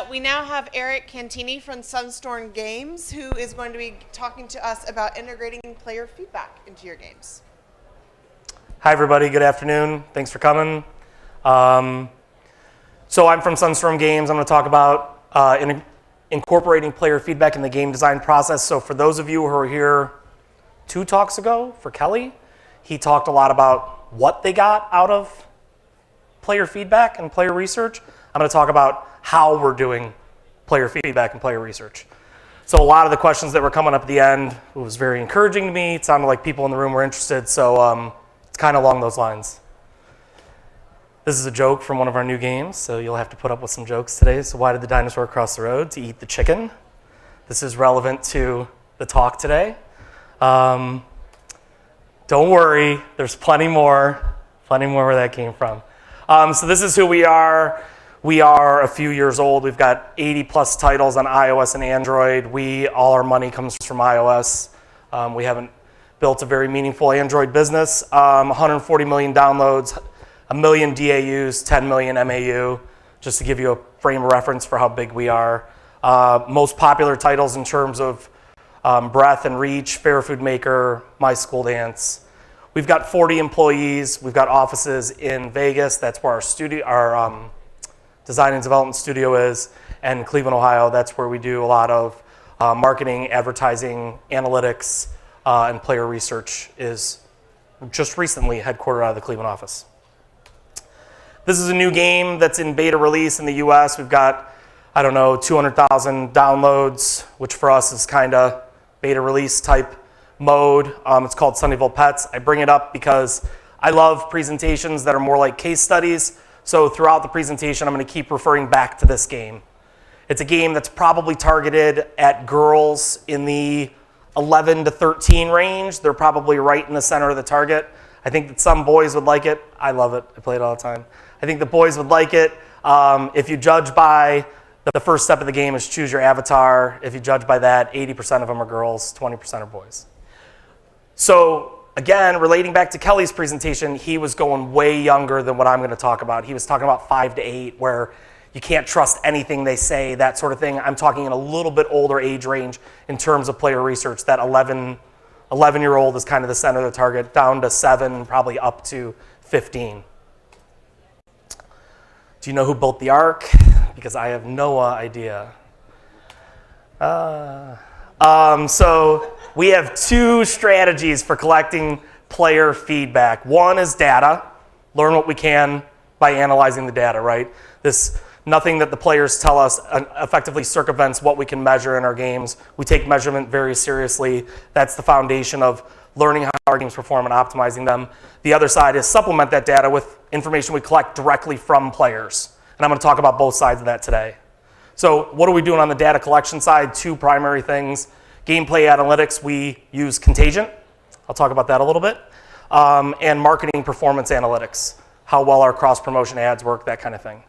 We now have Eric Cantini from Sunstorm Games, who is going to be talking to us about integrating player feedback into your games. Hi, everybody. Good afternoon. Thanks for coming. So I'm from Sunstorm Games. I'm going to talk about incorporating player feedback in the game design process. So for those of you who were here 2 talks ago for Kelly, he talked a lot about what they got out of player feedback and player research. I'm going to talk about how we're doing player feedback and player research. So a lot of the questions that were coming up at the end was very encouraging to me. It sounded like people in the room were interested, so it's kind of along those lines. This is a joke from one of our new games, so you'll have to put up with some jokes today. So why did the dinosaur cross the road? To eat the chicken. This is relevant to the talk today. Don't worry, there's plenty more where that came from. So this is who we are. We are a few years old. We've got 80 plus titles on iOS and Android. All our money comes from iOS. We haven't built a very meaningful Android business. 140 million downloads, 1 million DAUs, 10 million MAU, just to give you a frame of reference for how big we are. Most popular titles in terms of breadth and reach, Fair Food Maker, My School Dance. We've got 40 employees. We've got offices in Vegas. That's where our design and development studio is, and Cleveland, Ohio. That's where we do a lot of marketing, advertising, analytics, and player research is just recently headquartered out of the Cleveland office. This is a new game that's in beta release in the US. We've got, 200,000 downloads, which for us is kind of beta release type mode. It's called Sunnyvale Pets. I bring it up because I love presentations that are more like case studies. So throughout the presentation, I'm going to keep referring back to this game. It's a game that's probably targeted at girls in the 11 to 13 range. They're probably right in the center of the target. I think that some boys would like it. I love it. I play it all the time. I think the boys would like it. If you judge by the first step of the game is choose your avatar. If you judge by that, 80% of them are girls, 20% are boys. So again, relating back to Kelly's presentation, he was going way younger than what I'm going to talk about. He was talking about 5 to 8, where you can't trust anything they say, that sort of thing. I'm talking in a little bit older age range in terms of player research. That 11-year-old is kind of the center of the target, down to 7, probably up to 15. Do you know who built the Ark? Because I have no idea. So we have 2 strategies for collecting player feedback. One is data. Learn what we can by analyzing the data, right? Nothing that the players tell us effectively circumvents what we can measure in our games. We take measurement very seriously. That's the foundation of learning how our games perform and optimizing them. The other side is supplement that data with information we collect directly from players. And I'm going to talk about both sides of that today. So what are we doing on the data collection side? 2 primary things. Gameplay analytics, we use Contagion. I'll talk about that a little bit. And marketing performance analytics, how well our cross-promotion ads work, that kind of thing.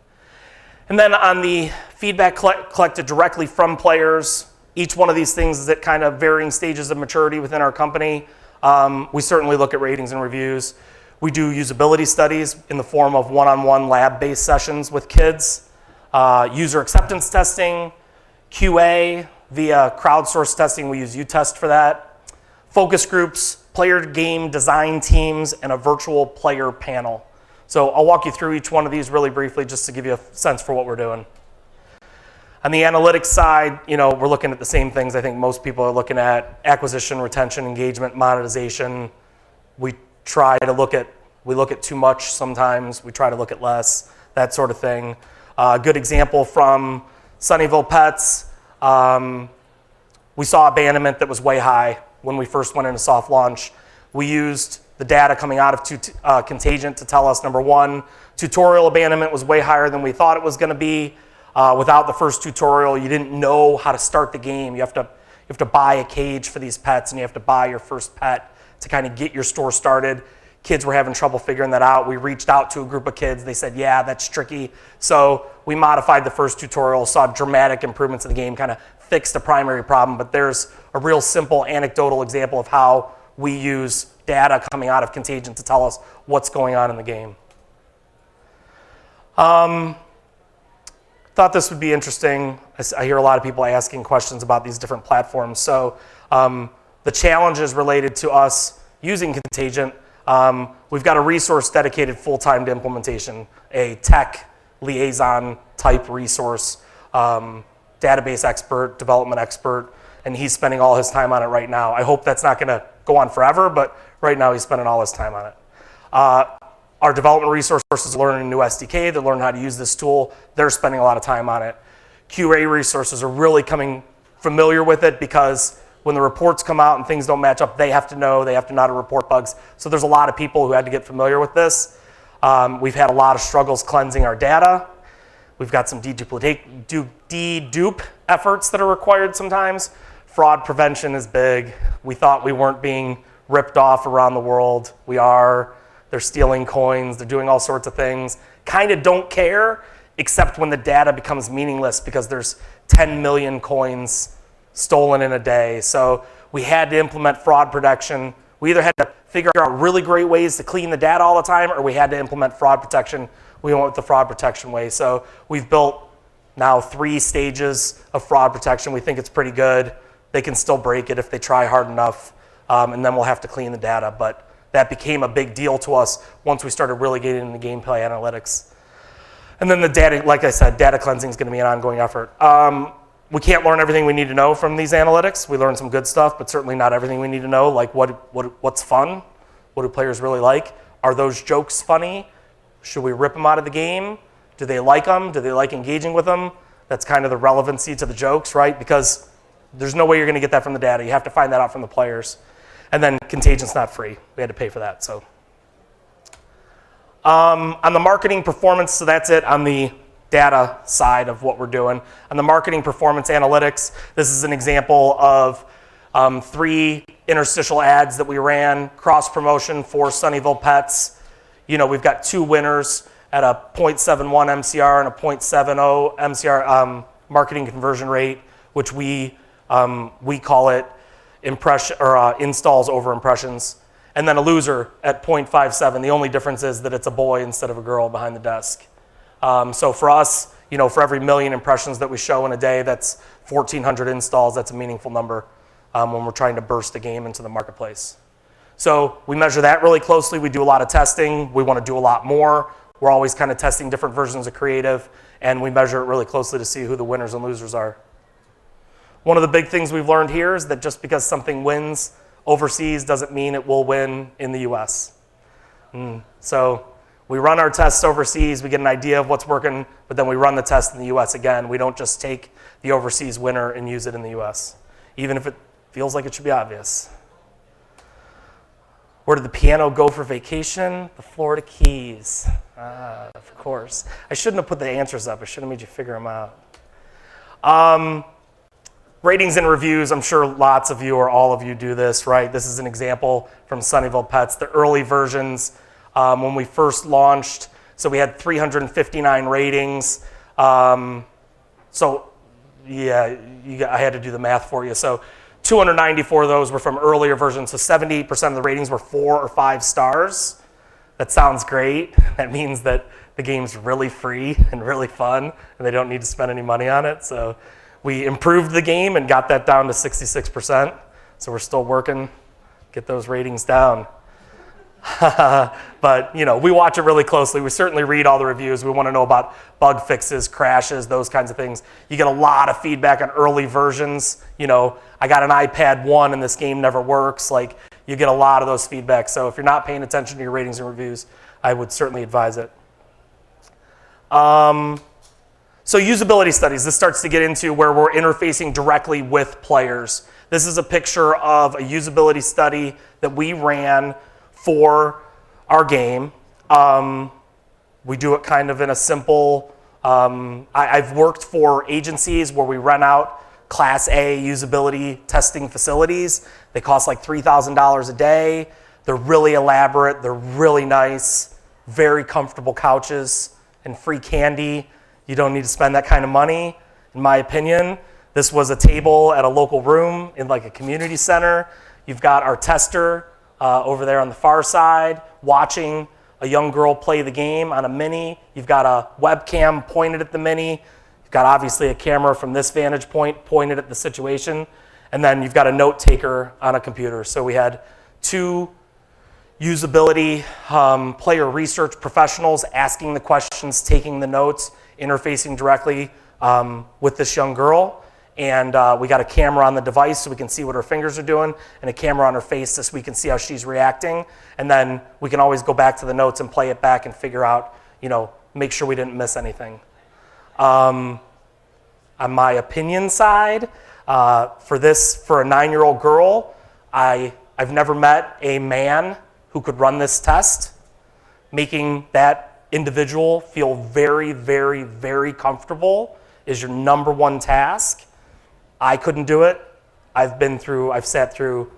And then on the feedback collected directly from players, each one of these things is at kind of varying stages of maturity within our company. We certainly look at ratings and reviews. We do usability studies in the form of one-on-one lab-based sessions with kids, user acceptance testing, QA via crowdsourced testing. We use UTest for that. Focus groups, player game design teams, and a virtual player panel. So I'll walk you through each one of these really briefly just to give you a sense for what we're doing. On the analytics side, we're looking at the same things I think most people are looking at: acquisition, retention, engagement, monetization. We look at too much sometimes. We try to look at less, that sort of thing. A good example from Sunnyvale Pets. We saw abandonment that was way high when we first went into soft launch. We used the data coming out of Contagion to tell us, number one, tutorial abandonment was way higher than we thought it was going to be. Without the first tutorial, you didn't know how to start the game. You have to buy a cage for these pets, and you have to buy your first pet to kind of get your store started. Kids were having trouble figuring that out. We reached out to a group of kids. They said, yeah, that's tricky. So we modified the first tutorial, saw dramatic improvements in the game, kind of fixed the primary problem. But there's a real simple anecdotal example of how we use data coming out of Contagion to tell us what's going on in the game. Thought thought this would be interesting. I hear a lot of people asking questions about these different platforms. So the challenges related to us using Contingent, we've got a resource dedicated full-time to implementation, a tech liaison type resource, database expert, development expert, and he's spending all his time on it right now. I hope that's not going to go on forever, but right now he's spending all his time on it. Our development resources are learning a new SDK, they're learning how to use this tool, they're spending a lot of time on it. QA resources are really coming familiar with it because when the reports come out and things don't match up, they have to know how to report bugs. So there's a lot of people who had to get familiar with this. We've had a lot of struggles cleansing our data. We've got some dedupe efforts that are required sometimes. Fraud prevention is big. We thought we weren't being ripped off around the world. We are. They're stealing coins. They're doing all sorts of things. Kind of don't care, except when the data becomes meaningless because there's 10 million coins stolen in a day. So we had to implement fraud protection. We either had to figure out really great ways to clean the data all the time, or we had to implement fraud protection. We went with the fraud protection way. So we've built now 3 stages of fraud protection. We think it's pretty good. They can still break it if they try hard enough, and then we'll have to clean the data. But that became a big deal to us once we started really getting into gameplay analytics. And then the data, like I said, data cleansing is going to be an ongoing effort. We can't learn everything we need to know from these analytics. We learn some good stuff, but certainly not everything we need to know, like what's fun, what do players really like? Are those jokes funny? Should we rip them out of the game? Do they like them? Do they like engaging with them? That's kind of the relevancy to the jokes, right? Because there's no way you're going to get that from the data. You have to find that out from the players. And then Contingent's not free. We had to pay for that. So on the marketing performance, so that's it on the data side of what we're doing. On the marketing performance analytics, this is an example of 3 interstitial ads that we ran, cross-promotion for Sunnyvale Pets. You know, we've got 2 winners at a 0.71 MCR and a 0.70 MCR marketing conversion rate, which we call it installs over impressions. And then a loser at 0.57. The only difference is that it's a boy instead of a girl behind the desk. So for us, you know, for every 1 million impressions that we show in a day, that's 1,400 installs. That's a meaningful number when we're trying to burst a game into the marketplace. So we measure that really closely. We do a lot of testing. We want to do a lot more. We're always kind of testing different versions of creative, and we measure it really closely to see who the winners and losers are. One of the big things we've learned here is that just because something wins overseas doesn't mean it will win in the US. So we run our tests overseas, we get an idea of what's working, but then we run the test in the US again. We don't just take the overseas winner and use it in the US, even if it feels like it should be obvious. Where did the piano go for vacation? The Florida Keys. Of course. I shouldn't have put the answers up. I should have made you figure them out. Ratings and reviews, I'm sure lots of you or all of you do this, right? This is an example from Sunnyvale Pets, the early versions when we first launched. So we had 359 ratings. So yeah, I had to do the math for you. So 294 of those were from earlier versions. So 78% of the ratings were 4 or 5 stars. That sounds great. That means that the game's really free and really fun, and they don't need to spend any money on it. So we improved the game and got that down to 66%. So we're still working, get those ratings down. But you know, we watch it really closely. We certainly read all the reviews. We want to know about bug fixes, crashes, those kinds of things. You get a lot of feedback on early versions. You know, I got an iPad 1 and this game never works. Like, you get a lot of those feedback. So if you're not paying attention to your ratings and reviews, I would certainly advise it. So usability studies, this starts to get into where we're interfacing directly with players. This is a picture of a usability study that we ran for our game. We do it kind of in a simple, I've worked for agencies where we rent out Class A usability testing facilities. They cost like $3,000 a day. They're really elaborate, they're really nice, very comfortable couches and free candy. You don't need to spend that kind of money, in my opinion. This was a table at a local room in like a community center. You've got our tester over there on the far side watching a young girl play the game on a Mini. You've got a webcam pointed at the Mini. You've got obviously a camera from this vantage point pointed at the situation, and then you've got a note taker on a computer. So we had 2 usability player research professionals asking the questions, taking the notes, interfacing directly with this young girl. And we got a camera on the device so we can see what her fingers are doing, and a camera on her face so we can see how she's reacting. And then we can always go back to the notes and play it back and figure out, make sure we didn't miss anything. On my opinion side, for a 9-year-old girl, I've never met a man who could run this test, making that individual feel very, very, very comfortable is your number one task. I couldn't do it. I've sat through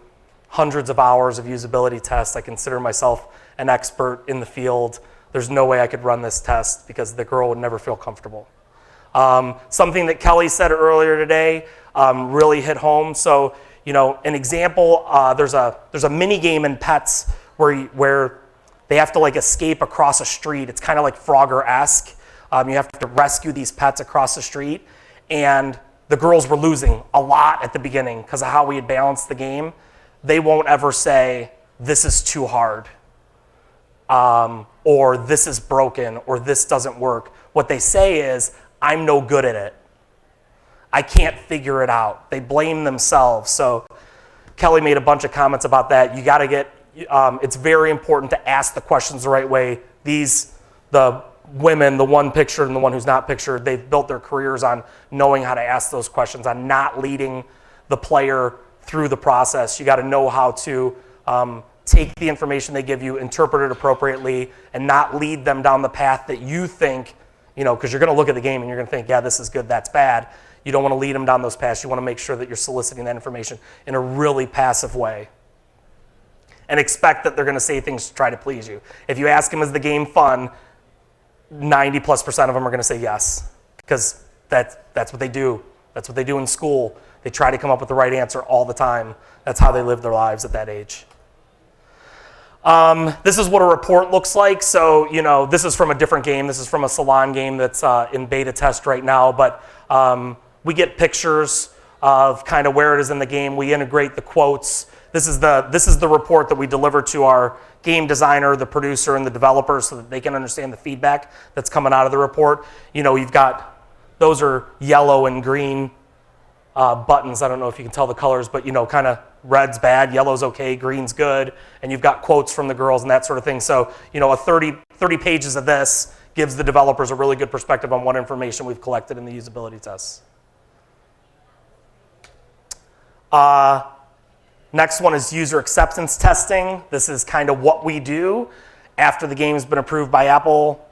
hundreds of hours of usability tests. I consider myself an expert in the field. There's no way I could run this test because the girl would never feel comfortable. Something that Kelly said earlier today really hit home. So, an example, there's a mini game in Pets where they have to escape across a street. It's kind of like Frogger-esque. You have to rescue these pets across the street, and the girls were losing a lot at the beginning because of how we had balanced the game. They won't ever say, this is too hard, or this is broken, or this doesn't work. What they say is, I'm no good at it. I can't figure it out. They blame themselves. So Kelly made a bunch of comments about that. You got to it's very important to ask the questions the right way. The women, the one pictured and the one who's not pictured, they've built their careers on knowing how to ask those questions, on not leading the player through the process. You got to know how to take the information they give you, interpret it appropriately, and not lead them down the path that you think, because you're going to look at the game and you're going to think, yeah, this is good, that's bad. You don't want to lead them down those paths. You want to make sure that you're soliciting that information in a really passive way, and expect that they're going to say things to try to please you. If you ask them, is the game fun, 90+% of them are going to say yes, because that's what they do. That's what they do in school. They try to come up with the right answer all the time. That's how they live their lives at that age. This is what a report looks like. So, this is from a different game. This is from a Salon game that's in beta test right now. But we get pictures of kind of where it is in the game. We integrate the quotes. This is the report that we deliver to our game designer, the producer, and the developer so that they can understand the feedback that's coming out of the report. You've got, those are yellow and green buttons. I don't know if you can tell the colors, but kind of red's bad, yellow's okay, green's good, and you've got quotes from the girls and that sort of thing. So, a 30 pages of this gives the developers a really good perspective on what information we've collected in the usability tests. Next one is user acceptance testing. This is kind of what we do after the game's been approved by Apple,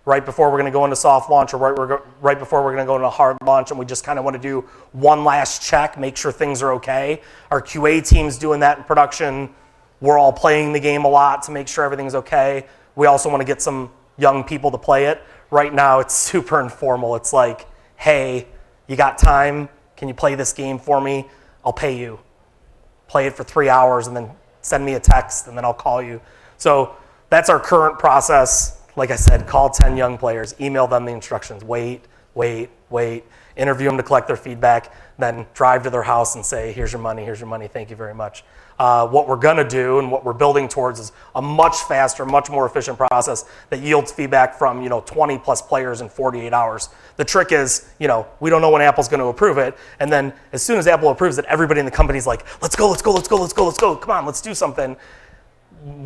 right before we're going to go into soft launch, or right before we're going to go into hard launch, and we just kind of want to do one last check, make sure things are okay. Our QA team's doing that in production. We're all playing the game a lot to make sure everything's okay. We also want to get some young people to play it. Right now, it's super informal. It's like, hey, you got time? Can you play this game for me? I'll pay you. Play it for 3 hours and then send me a text and then I'll call you. So that's our current process. Like I said, call 10 young players, email them the instructions, wait, interview them to collect their feedback, then drive to their house and say, here's your money, thank you very much. What we're gonna do and what we're building towards is a much faster, much more efficient process that yields feedback from 20 plus players in 48 hours. The trick is, we don't know when Apple's gonna approve it, and then as soon as Apple approves it, everybody in the company's like, let's go, come on, let's do something.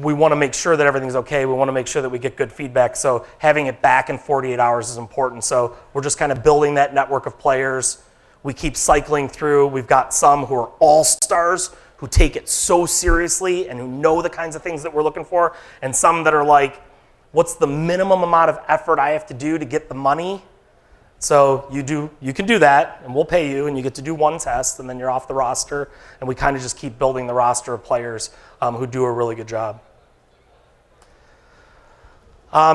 We want to make sure that everything's okay. We want to make sure that we get good feedback. So having it back in 48 hours is important. So we're just kind of building that network of players. We keep cycling through. We've got some who are all-stars who take it so seriously and who know the kinds of things that we're looking for, and some that are like, what's the minimum amount of effort I have to do to get the money? So you can do that, and we'll pay you, and you get to do one test, and then you're off the roster. And we kind of just keep building the roster of players who do a really good job.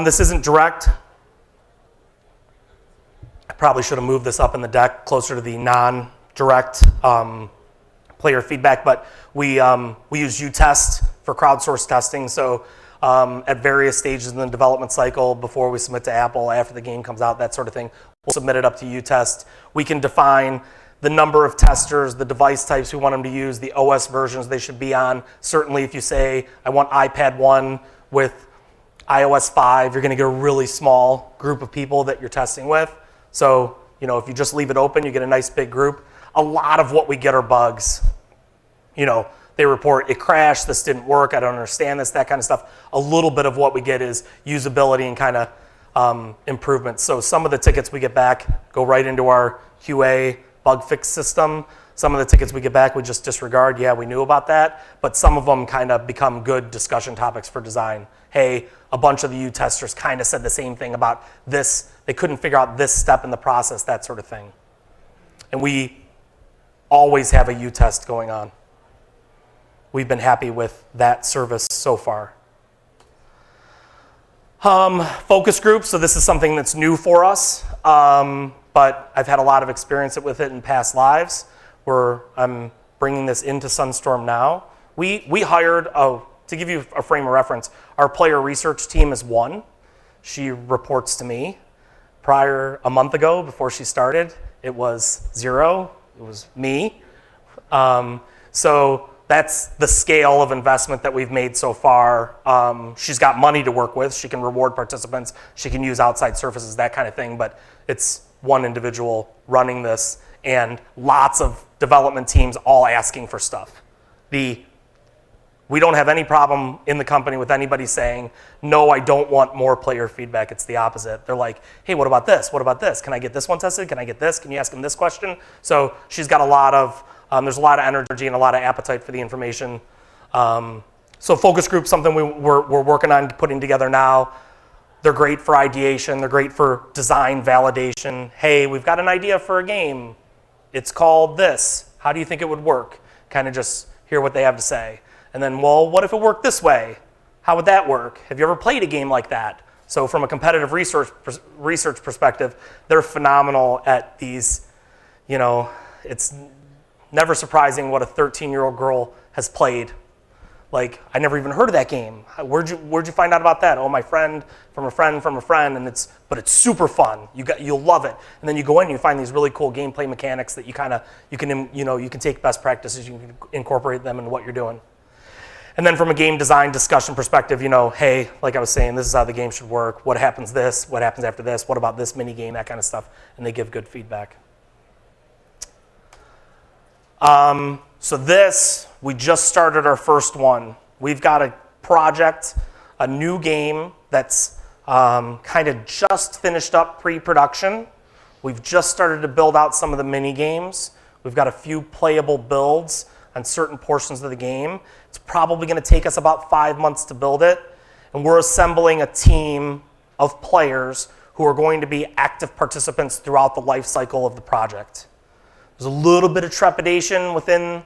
This isn't direct. I probably should have moved this up in the deck closer to the non-direct player feedback, but we use U-Test for crowdsourced testing. So at various stages in the development cycle, before we submit to Apple, after the game comes out, that sort of thing, We'll submit it up to U-Test. We can define the number of testers, the device types we want them to use, the OS versions they should be on. Certainly if you say, I want iPad 1 with iOS 5, you're gonna get a really small group of people that you're testing with. So, if you just leave it open, you get a nice big group. A lot of what we get are bugs. They report, it crashed, this didn't work, I don't understand this, that kind of stuff. A little bit of what we get is usability and kind of improvements. So some of the tickets we get back go right into our QA bug fix system. Some of the tickets we get back we just disregard. Yeah, we knew about that. But some of them kind of become good discussion topics for design. Hey, a bunch of the U-testers kind of said the same thing about this. They couldn't figure out this step in the process, that sort of thing. And we always have a U-test going on. We've been happy with that service so far. Focus groups, so this is something that's new for us, but I've had a lot of experience with it in past lives where I'm bringing this into Sunstorm now. We hired, to give you a frame of reference, our player research team is 1. She reports to me. A month ago, before she started, it was 0. It was me. So that's the scale of investment that we've made so far. She's got money to work with. She can reward participants. She can use outside services, that kind of thing. But it's one individual running this and lots of development teams all asking for stuff. We don't have any problem in the company with anybody saying, no, I don't want more player feedback. It's the opposite. They're like, hey, what about this? What about this? Can I get this one tested? Can I get this? Can you ask them this question? So she's got a lot of, there's a lot of energy and a lot of appetite for the information. So focus group, something we're working on putting together now. They're great for ideation. They're great for design validation. Hey, we've got an idea for a game. It's called this. How do you think it would work? Kind of just hear what they have to say. And then, well, what if it worked this way? How would that work? Have you ever played a game like that? So from a competitive research perspective, they're phenomenal at these, it's never surprising what a 13-year-old girl has played. Like, I never even heard of that game. Where'd you find out about that? Oh, my friend, from a friend, and but it's super fun. You'll love it. And then you go in and you find these really cool gameplay mechanics that you can take best practices, you can incorporate them into what you're doing. And then from a game design discussion perspective, hey, like I was saying, this is how the game should work. What happens this? What happens after this? What about this mini game? That kind of stuff. And they give good feedback. So we just started our first one. We've got a project, a new game that's kind of just finished up pre-production. We've just started to build out some of the mini games. We've got a few playable builds on certain portions of the game. It's probably going to take us about 5 months to build it. And we're assembling a team of players who are going to be active participants throughout the life cycle of the project. There's a little bit of trepidation within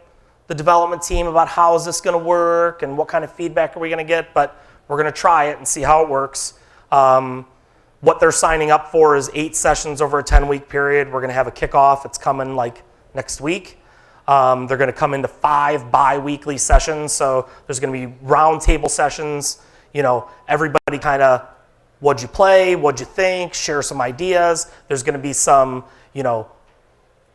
the development team about how is this going to work and what kind of feedback are we going to get, but we're going to try it and see how it works. What they're signing up for is 8 sessions over a 10-week period. We're going to have a kickoff. It's coming like next week. They're going to come into 5 bi-weekly sessions, so there's going to be round table sessions. Everybody kind of, what'd you play, what'd you think, share some ideas. There's going to be some,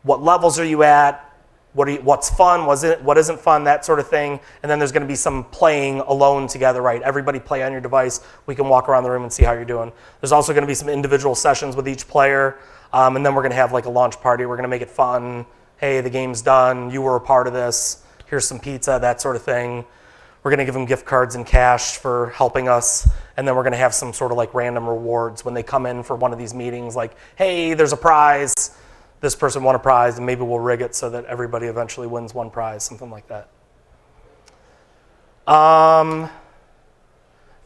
what levels are you at, what's fun, what isn't fun, that sort of thing. And then there's going to be some playing alone together, right? Everybody play on your device. We can walk around the room and see how you're doing. There's also going to be some individual sessions with each player, and then we're going to have like a launch party. We're going to make it fun. Hey, the game's done, you were a part of this, here's some pizza, that sort of thing. We're gonna give them gift cards and cash for helping us, and then we're gonna have some sort of like random rewards when they come in for one of these meetings, like, hey, there's a prize, this person won a prize, and maybe we'll rig it so that everybody eventually wins one prize, something like that.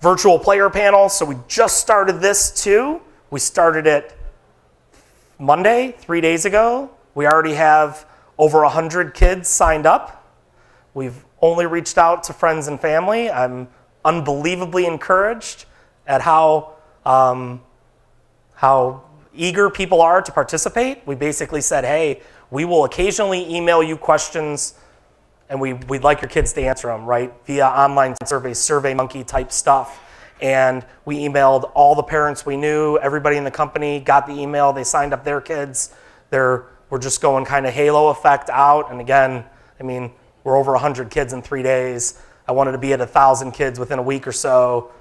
Virtual player panel, so we just started this too. We started it Monday, 3 days ago. We already have over 100 kids signed up. We've only reached out to friends and family. I'm unbelievably encouraged at how eager people are to participate. We basically said, hey, we will occasionally email you questions and we'd like your kids to answer them, right? Via online surveys, SurveyMonkey type stuff. And we emailed all the parents we knew, everybody in the company got the email, they signed up their kids. We're just going kind of halo effect out. And again, I mean, we're over 100 kids in 3 days. I wanted to be at 1,000 kids within a week or so.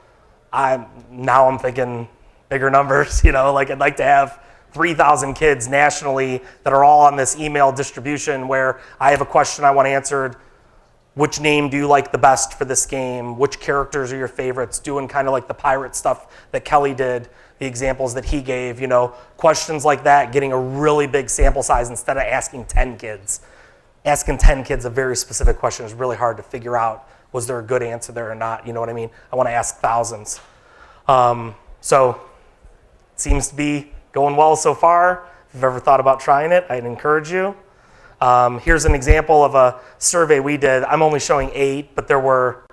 Now I'm thinking bigger numbers, like I'd like to have 3,000 kids nationally that are all on this email distribution where I have a question I want answered. Which name do you like the best for this game? Which characters are your favorites? Doing kind of like the pirate stuff that Kelly did, the examples that he gave, questions like that, getting a really big sample size instead of asking 10 kids. Asking 10 kids a very specific question is really hard to figure out, was there a good answer there or not? You know what I mean? I want to ask thousands. So it seems to be going well so far. If you've ever thought about trying it, I'd encourage you. Here's an example of a survey we did. I'm only showing 8, but there were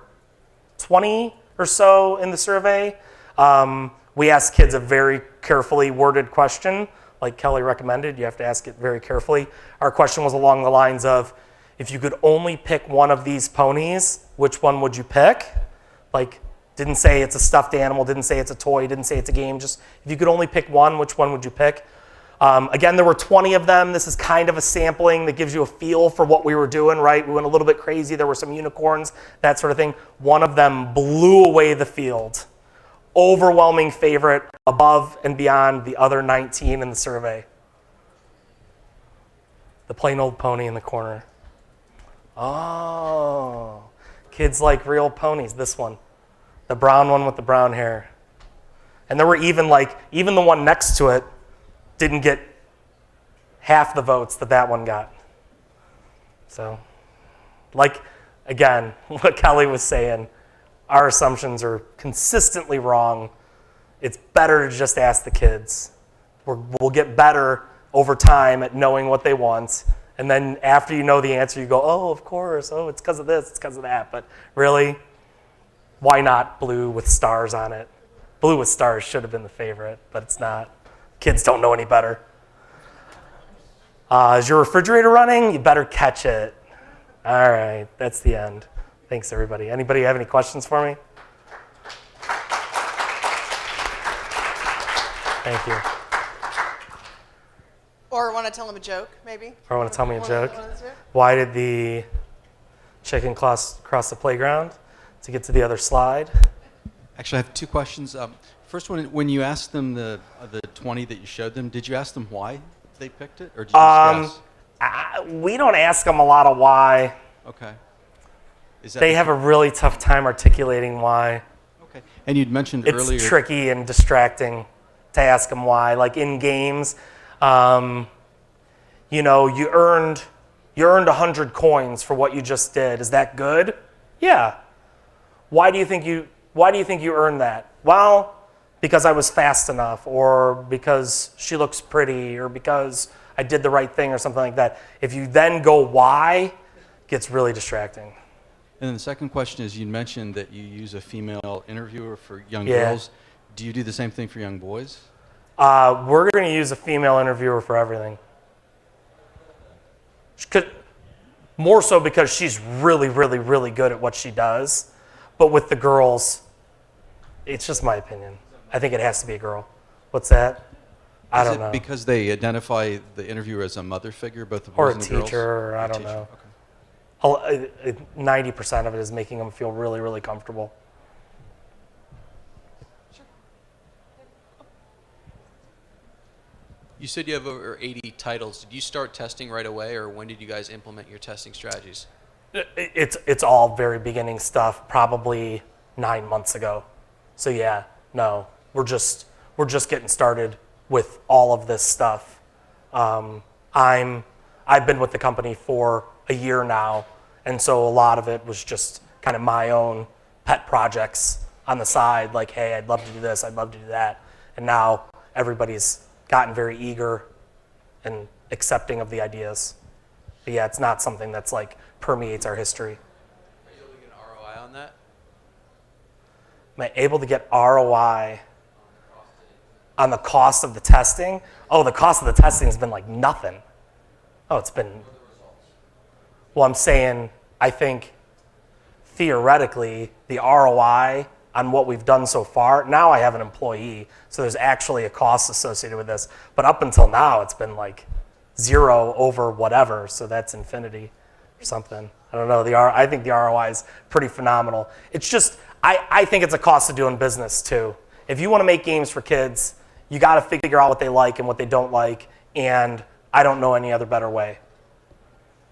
20 or so in the survey. We asked kids a very carefully worded question, like Kelly recommended. You have to ask it very carefully. Our question was along the lines of, if you could only pick one of these ponies, which one would you pick? Like, didn't say it's a stuffed animal, didn't say it's a toy, didn't say it's a game. Just if you could only pick one, which one would you pick? Again, there were 20 of them. This is kind of a sampling that gives you a feel for what we were doing, right? We went a little bit crazy. There were some unicorns, that sort of thing. One of them blew away the field. Overwhelming favorite, above and beyond the other 19 in the survey. The plain old pony in the corner. Oh, kids like real ponies, this one. The brown one with the brown hair. And there were even the one next to it didn't get half the votes that one got. So, again, what Kelly was saying, our assumptions are consistently wrong. It's better to just ask the kids. We'll get better over time at knowing what they want. And then after you know the answer, you go, oh, of course. Oh, it's because of this, it's because of that. But really, why not blue with stars on it? Blue with stars should have been the favorite, but it's not. Kids don't know any better. Is your refrigerator running? You better catch it. All right, that's the end. Thanks, everybody. Anybody have any questions for me? Thank you. Or want to tell them a joke, maybe? Or want to tell me a joke? Want to- Why did the chicken cross the playground? To get to the other slide. Actually, I have 2 questions. First one, when you asked them the 20 that you showed them, did you ask them why they picked it, or did you just guess? We don't ask them a lot of why. Okay. Is that They have a really tough time articulating why. Okay. And you'd mentioned It's earlier. tricky and distracting to ask them why. Like in games, you earned 100 coins for what you just did. Is that good? Yeah. Why do you think you earned that? Well, because I was fast enough, or because she looks pretty, or because I did the right thing, or something like that. If you then go why, it gets really distracting. And then the second question is, you mentioned that you use a female interviewer for young Yeah. girls. Do you do the same thing for young boys? We're going to use a female interviewer for everything. More so because she's really, really, really good at what she does. But with the girls, it's just my opinion. I think it has to be a girl. What's that? I don't know. Is it because they identify the interviewer as a mother figure, both the Or boys a and the girls? teacher, or I A don't teacher, know. okay. 90% of it is making them feel really, really comfortable. You said you have over 80 titles. Did you start testing right away, or when did you guys implement your testing strategies? It's all very beginning stuff, probably 9 months ago. So yeah, no, we're just getting started with all of this stuff. I've been with the company for a year now, and so a lot of it was just kind of my own pet projects on the side, like, hey, I'd love to do this, I'd love to do that. And now everybody's gotten very eager and accepting of the ideas. But yeah, it's not something that's like permeates our history. Are you able to get an ROI on that? Am I able to get ROI on the cost of the testing? Oh, the cost of the testing has been like nothing. Oh, it's been... Well, I'm saying, I think theoretically, the ROI on what we've done so far. Now I have an employee, so there's actually a cost associated with this. But up until now, it's been like 0 over whatever, so that's infinity or something. I don't know. I think the ROI is pretty phenomenal. It's just, I think it's a cost of doing business too. If you want to make games for kids, you got to figure out what they like and what they don't like, and I don't know any other better way.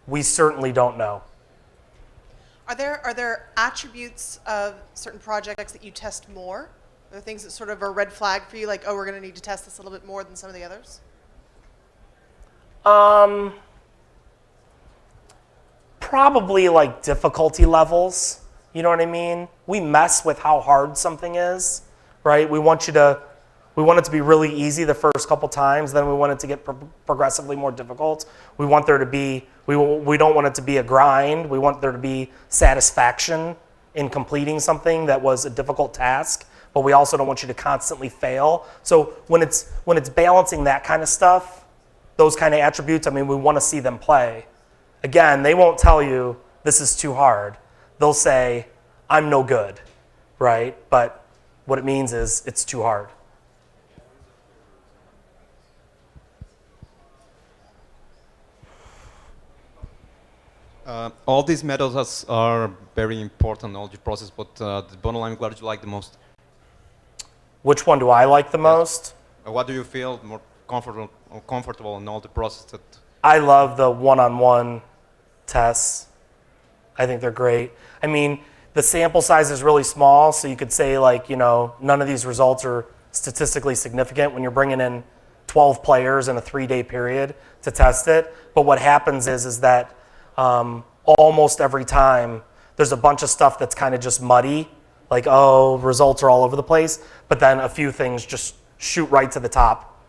We certainly don't know. Are there attributes of certain projects that you test more? Are there things that sort of are a red flag for you, like, oh, we're going to need to test this a little bit more than some of the others? Probably like difficulty levels. You know what I mean? We mess with how hard something is, right? We want it to be really easy the first couple times, then we want it to get progressively more difficult. We want there to be, we don't want it to be a grind. We want there to be satisfaction in completing something that was a difficult task, but we also don't want you to constantly fail. So when it's balancing that kind of stuff, those kind of attributes, I mean, we want to see them play. Again, they won't tell you this is too hard. They'll say, I'm no good, right? But what it means is it's too hard. All these methods are very important in the process, but the bottom line, what do you like the most? Which one do I like the most? What do you feel more comfortable in all the process? That I love the one-on-one tests. I think they're great. I mean, the sample size is really small, so you could say like, you know, none of these results are statistically significant when you're bringing in 12 players in a 3-day period to test it. But what happens is that almost every time there's a bunch of stuff that's kind of just muddy, like, oh, results are all over the place, but then a few things just shoot right to the top